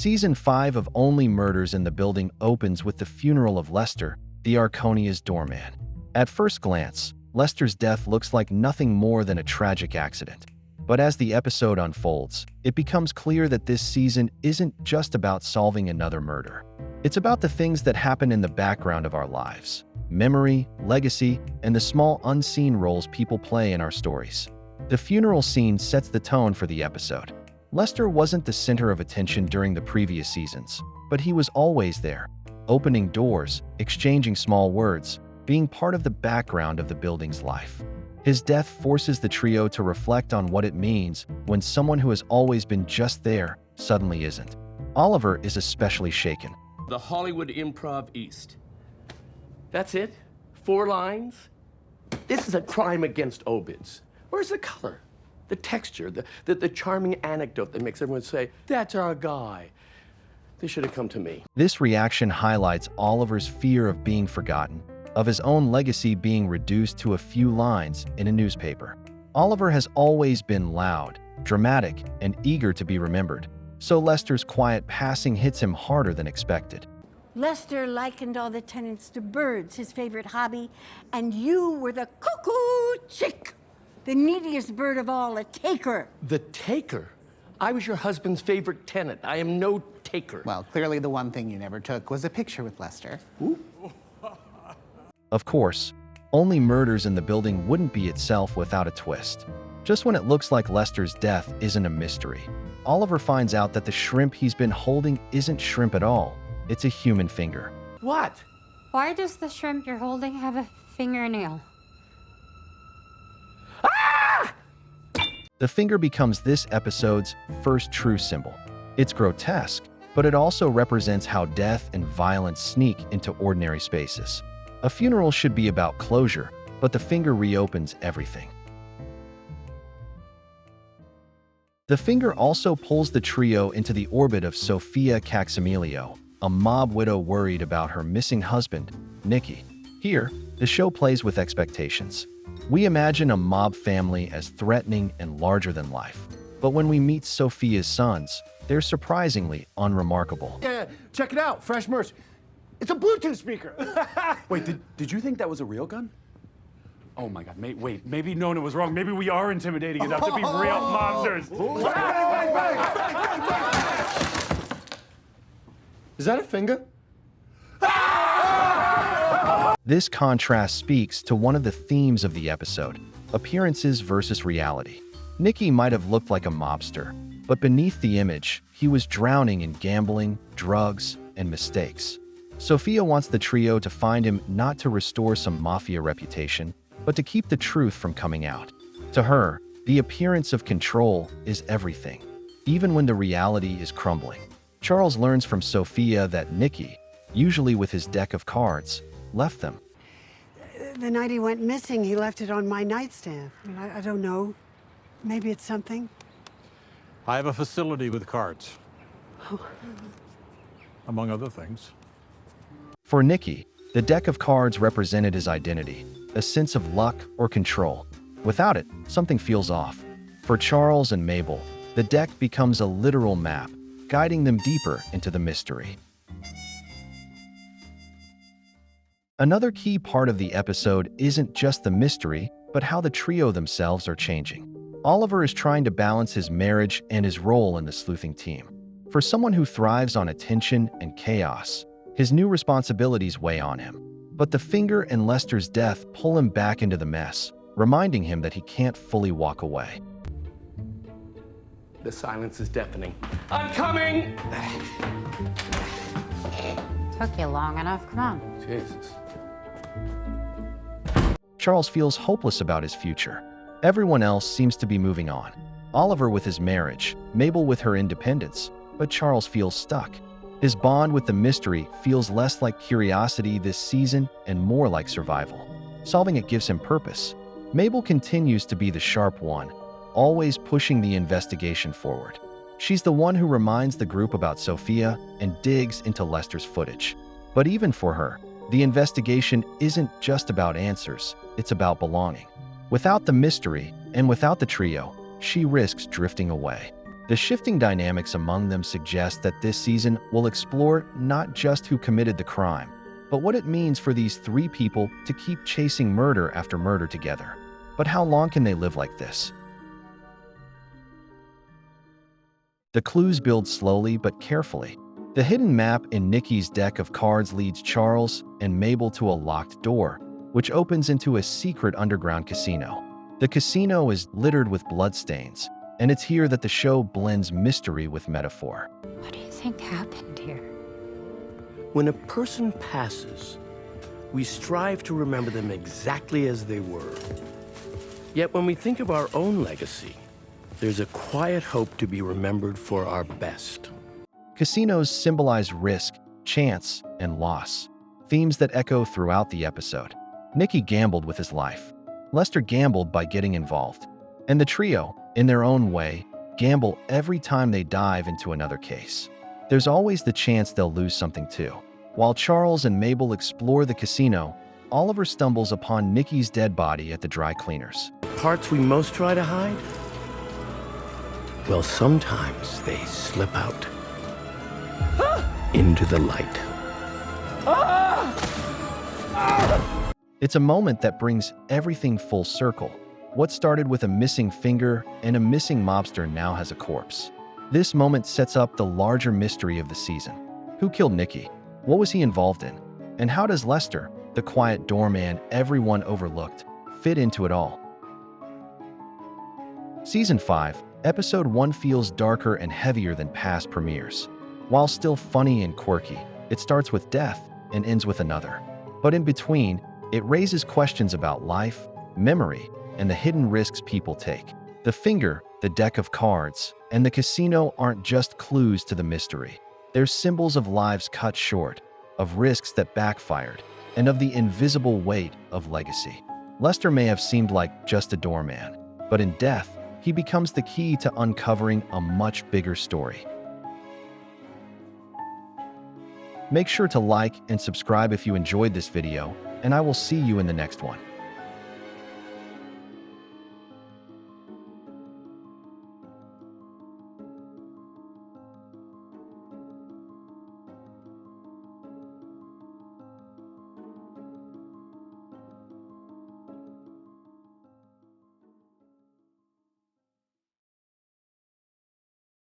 Season 5 of Only Murders in the Building opens with the funeral of Lester, the Arconia's doorman. At first glance, Lester's death looks like nothing more than a tragic accident. But as the episode unfolds, it becomes clear that this season isn't just about solving another murder. It's about the things that happen in the background of our lives: memory, legacy, and the small unseen roles people play in our stories. The funeral scene sets the tone for the episode. Lester wasn't the center of attention during the previous seasons, but he was always there, opening doors, exchanging small words, being part of the background of the building's life. His death forces the trio to reflect on what it means when someone who has always been just there suddenly isn't. Oliver is especially shaken. The Hollywood Improv East. That's it? 4 lines? This is a crime against obits. Where's the color? The texture, the charming anecdote that makes everyone say, "That's our guy." They should have come to me. This reaction highlights Oliver's fear of being forgotten, of his own legacy being reduced to a few lines in a newspaper. Oliver has always been loud, dramatic, and eager to be remembered, so Lester's quiet passing hits him harder than expected. Lester likened all the tenants to birds, his favorite hobby, and you were the cuckoo chick, the neediest bird of all, a taker. The taker? I was your husband's favorite tenant. I am no taker. Well, clearly the one thing you never took was a picture with Lester. Ooh. Of course, Only Murders in the Building wouldn't be itself without a twist. Just when it looks like Lester's death isn't a mystery, Oliver finds out that the shrimp he's been holding isn't shrimp at all. It's a human finger. What? Why does the shrimp you're holding have a fingernail? The finger becomes this episode's first true symbol. It's grotesque, but it also represents how death and violence sneak into ordinary spaces. A funeral should be about closure, but the finger reopens everything. The finger also pulls the trio into the orbit of Sofia Caccimelio, a mob widow worried about her missing husband, Nicky. Here, the show plays with expectations. We imagine a mob family as threatening and larger than life. But when we meet Sofia's sons, they're surprisingly unremarkable. Yeah, check it out, fresh merch. It's a Bluetooth speaker. Wait, did you think that was a real gun? Oh my God, wait, maybe Nona was wrong. Maybe we are intimidating enough to be real monsters. Is that a finger? This contrast speaks to one of the themes of the episode: appearances versus reality. Nicky might have looked like a mobster, but beneath the image, he was drowning in gambling, drugs, and mistakes. Sofia wants the trio to find him not to restore some mafia reputation, but to keep the truth from coming out. To her, the appearance of control is everything, even when the reality is crumbling. Charles learns from Sofia that Nicky, usually with his deck of cards, left them. The night he went missing, he left it on my nightstand. I don't know. Maybe it's something. I have a facility with cards. Among other things. For Nicky, the deck of cards represented his identity, a sense of luck or control. Without it, something feels off. For Charles and Mabel, the deck becomes a literal map, guiding them deeper into the mystery. Another key part of the episode isn't just the mystery, but how the trio themselves are changing. Oliver is trying to balance his marriage and his role in the sleuthing team. For someone who thrives on attention and chaos, his new responsibilities weigh on him. But the finger and Lester's death pull him back into the mess, reminding him that he can't fully walk away. The silence is deafening. I'm coming! Took you long enough, come on. Jesus. Charles feels hopeless about his future. Everyone else seems to be moving on. Oliver with his marriage, Mabel with her independence, but Charles feels stuck. His bond with the mystery feels less like curiosity this season and more like survival. Solving it gives him purpose. Mabel continues to be the sharp one, always pushing the investigation forward. She's the one who reminds the group about Sofia and digs into Lester's footage. But even for her, the investigation isn't just about answers, it's about belonging. Without the mystery and without the trio, she risks drifting away. The shifting dynamics among them suggest that this season will explore not just who committed the crime, but what it means for these three people to keep chasing murder after murder together. But how long can they live like this? The clues build slowly but carefully. The hidden map in Nicky's deck of cards leads Charles and Mabel to a locked door, which opens into a secret underground casino. The casino is littered with bloodstains, and it's here that the show blends mystery with metaphor. What do you think happened here? When a person passes, we strive to remember them exactly as they were. Yet when we think of our own legacy, there's a quiet hope to be remembered for our best. Casinos symbolize risk, chance, and loss, themes that echo throughout the episode. Nicky gambled with his life. Lester gambled by getting involved. And the trio, in their own way, gamble every time they dive into another case. There's always the chance they'll lose something too. While Charles and Mabel explore the casino, Oliver stumbles upon Nicky's dead body at the dry cleaners. Parts we most try to hide? Well, sometimes they slip out into the light. It's a moment that brings everything full circle. What started with a missing finger and a missing mobster now has a corpse. This moment sets up the larger mystery of the season. Who killed Nicky? What was he involved in? And how does Lester, the quiet doorman everyone overlooked, fit into it all? Season 5, Episode 1 feels darker and heavier than past premieres. While still funny and quirky, it starts with death and ends with another. But in between, it raises questions about life, memory, and the hidden risks people take. The finger, the deck of cards, and the casino aren't just clues to the mystery. They're symbols of lives cut short, of risks that backfired, and of the invisible weight of legacy. Lester may have seemed like just a doorman, but in death, he becomes the key to uncovering a much bigger story. Make sure to like and subscribe if you enjoyed this video, and I will see you in the next one.